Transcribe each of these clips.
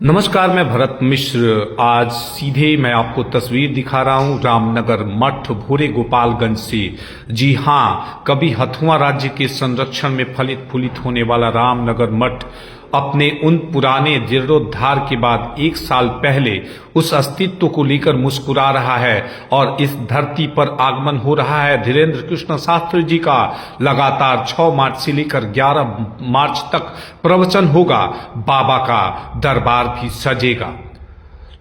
नमस्कार, मैं भरत मिश्र। आज सीधे मैं आपको तस्वीर दिखा रहा हूं रामनगर मठ भोरे गोपालगंज से। जी हां, कभी हथुआ राज्य के संरक्षण में फलित फूलित होने वाला रामनगर मठ अपने उन पुराने जीर्णोद्धार के बाद 1 साल पहले उस अस्तित्व को लेकर मुस्कुरा रहा है और इस धरती पर आगमन हो रहा है धीरेन्द्र कृष्ण शास्त्री जी का। लगातार 6 मार्च से लेकर 11 मार्च तक प्रवचन होगा, बाबा का दरबार भी सजेगा।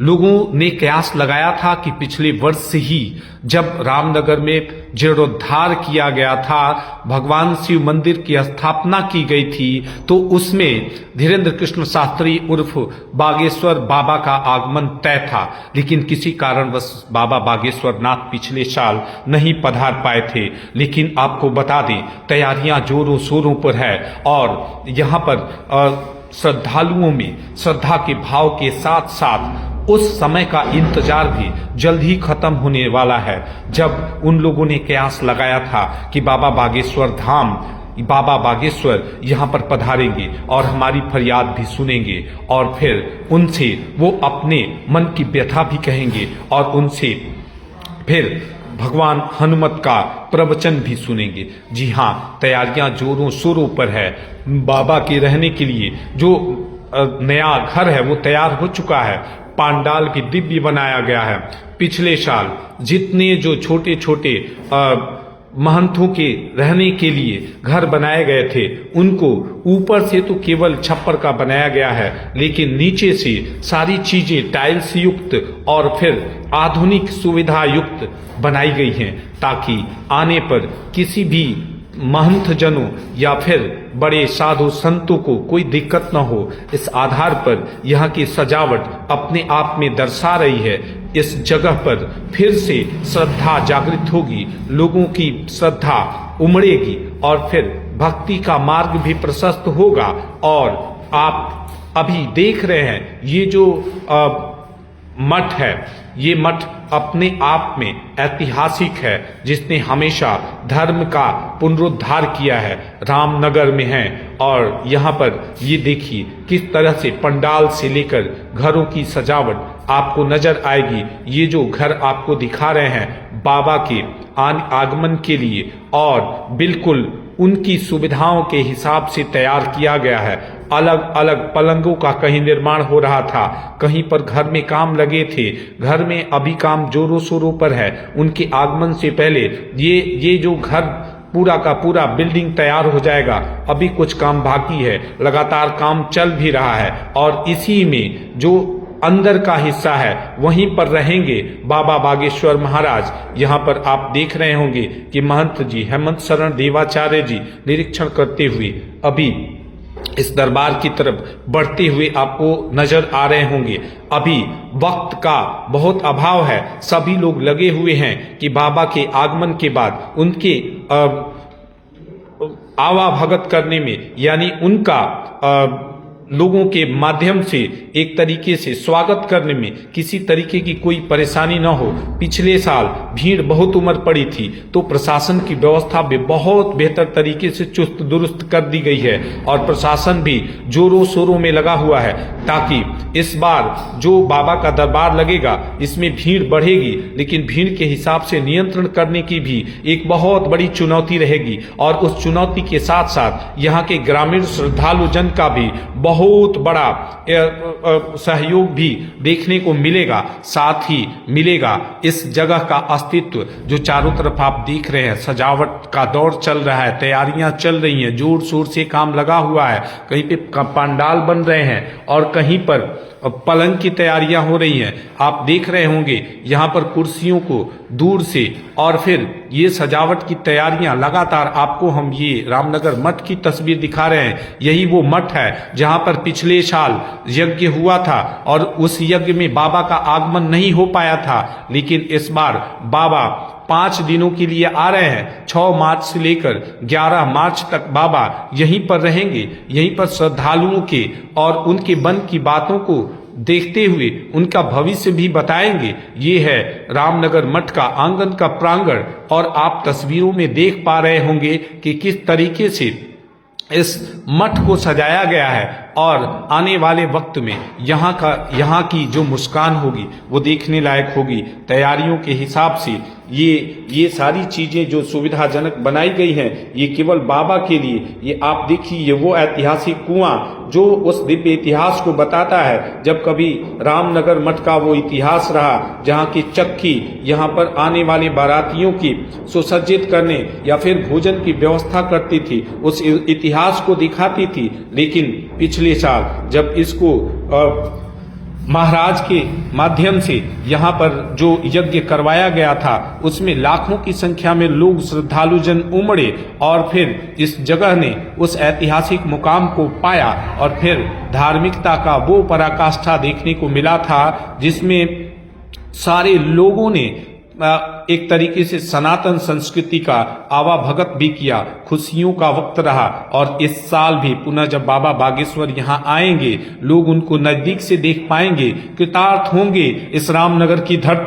लोगों ने कयास लगाया था कि पिछले वर्ष से ही जब रामनगर में जीर्णोद्धार किया गया था, भगवान शिव मंदिर की स्थापना की गई थी, तो उसमें धीरेन्द्र कृष्ण शास्त्री उर्फ बागेश्वर बाबा का आगमन तय था। लेकिन किसी कारणवश बाबा बागेश्वर नाथ पिछले साल नहीं पधार पाए थे। लेकिन आपको बता दें, तैयारियां जोरों शोरों पर है और यहाँ पर श्रद्धालुओं में श्रद्धा के भाव के साथ साथ उस समय का इंतजार भी जल्द ही खत्म होने वाला है, जब उन लोगों ने कयास लगाया था कि बाबा बागेश्वर धाम, बाबा बागेश्वर यहाँ पर पधारेंगे और हमारी फरियाद भी सुनेंगे और फिर उनसे वो अपने मन की व्यथा भी कहेंगे और उनसे फिर भगवान हनुमत का प्रवचन भी सुनेंगे। जी हाँ, तैयारियां जोरों शोरों पर है। बाबा के रहने के लिए जो नया घर है वो तैयार हो चुका है, पांडाल भी दिव्य बनाया गया है। पिछले साल जितने जो छोटे छोटे महंतों के रहने के लिए घर बनाए गए थे, उनको ऊपर से तो केवल छप्पर का बनाया गया है, लेकिन नीचे से सारी चीजें टाइल्स युक्त और फिर आधुनिक सुविधा युक्त बनाई गई हैं, ताकि आने पर किसी भी महंत जनों या फिर बड़े साधु संतों को कोई दिक्कत न हो। इस आधार पर यहाँ की सजावट अपने आप में दर्शा रही है। इस जगह पर फिर से श्रद्धा जागृत होगी, लोगों की श्रद्धा उमड़ेगी और फिर भक्ति का मार्ग भी प्रशस्त होगा। और आप अभी देख रहे हैं ये जो मठ है, ये मठ अपने आप में ऐतिहासिक है, जिसने हमेशा धर्म का पुनरुद्धार किया है, रामनगर में है। और यहाँ पर ये देखिए किस तरह से पंडाल से लेकर घरों की सजावट आपको नजर आएगी। ये जो घर आपको दिखा रहे हैं बाबा के आगमन के लिए और बिल्कुल उनकी सुविधाओं के हिसाब से तैयार किया गया है। अलग अलग पलंगों का कहीं निर्माण हो रहा था, कहीं पर घर में काम लगे थे, घर में अभी काम जोरों शोरों पर है। उनके आगमन से पहले ये जो घर पूरा का पूरा बिल्डिंग तैयार हो जाएगा। अभी कुछ काम बाकी है, लगातार काम चल भी रहा है और इसी में जो अंदर का हिस्सा है वहीं पर रहेंगे बाबा बागेश्वर महाराज। यहाँ पर आप देख रहे होंगे कि महंत जी हेमंत शरण देवाचार्य जी निरीक्षण करते हुए अभी इस दरबार की तरफ बढ़ते हुए आपको नजर आ रहे होंगे। अभी वक्त का बहुत अभाव है, सभी लोग लगे हुए हैं कि बाबा के आगमन के बाद उनके आवाभगत करने में, यानी उनका लोगों के माध्यम से एक तरीके से स्वागत करने में किसी तरीके की कोई परेशानी न हो। पिछले साल भीड़ बहुत उमड़ पड़ी थी, तो प्रशासन की व्यवस्था भी बहुत बेहतर तरीके से चुस्त दुरुस्त कर दी गई है और प्रशासन भी जोरों शोरों में लगा हुआ है, ताकि इस बार जो बाबा का दरबार लगेगा इसमें भीड़ बढ़ेगी, लेकिन भीड़ के हिसाब से नियंत्रण करने की भी एक बहुत बड़ी चुनौती रहेगी। और उस चुनौती के साथ साथ यहाँ के ग्रामीण श्रद्धालु जन का भी बहुत बड़ा सहयोग भी देखने को मिलेगा। साथ ही मिलेगा इस जगह का अस्तित्व, जो चारों तरफ आप देख रहे हैं, सजावट का दौर चल रहा है, तैयारियां चल रही हैं, जोर शोर से काम लगा हुआ है। कहीं पे पंडाल बन रहे हैं और कहीं पर पलंग की तैयारियां हो रही हैं। आप देख रहे होंगे यहाँ पर कुर्सियों को दूर से, और फिर ये सजावट की तैयारियां लगातार। आपको हम ये रामनगर मठ की तस्वीर दिखा रहे हैं। यही वो मठ है जहाँ पर पिछले साल यज्ञ हुआ था और उस यज्ञ में बाबा का आगमन नहीं हो पाया था, लेकिन इस बार बाबा 5 दिनों के लिए आ रहे हैं। 6 मार्च से लेकर 11 मार्च तक बाबा यहीं पर रहेंगे। यहीं पर श्रद्धालुओं के और उनके मन की बातों को देखते हुए उनका भविष्य भी बताएंगे। ये है रामनगर मठ का आंगन का प्रांगण और आप तस्वीरों में देख पा रहे होंगे कि किस तरीके से इस मठ को सजाया गया है। और आने वाले वक्त में यहाँ की जो मुस्कान होगी वो देखने लायक होगी। तैयारियों के हिसाब से ये सारी चीजें जो सुविधाजनक बनाई गई हैं, ये केवल बाबा के लिए। ये आप देखिए, ये वो ऐतिहासिक कुआं जो उस दिव्य इतिहास को बताता है, जब कभी रामनगर मठ का वो इतिहास रहा जहाँ की चक्की यहाँ पर आने वाले बारातियों की सुसज्जित करने या फिर भोजन की व्यवस्था करती थी, उस इतिहास को दिखाती थी। लेकिन पिछले साल जब इसको महाराज के माध्यम से यहाँ पर जो यज्ञ करवाया गया था, उसमें लाखों की संख्या में लोग श्रद्धालुजन उमड़े और फिर इस जगह ने उस ऐतिहासिक मुकाम को पाया और फिर धार्मिकता का वो पराकाष्ठा देखने को मिला था जिसमें सारे लोगों ने एक तरीके से सनातन संस्कृति का आवाभगत भी किया। खुशियों का वक्त रहा और इस साल भी पुनः जब बाबा बागेश्वर यहाँ आएंगे, लोग उनको नजदीक से देख पाएंगे, कृतार्थ होंगे इस रामनगर की धरती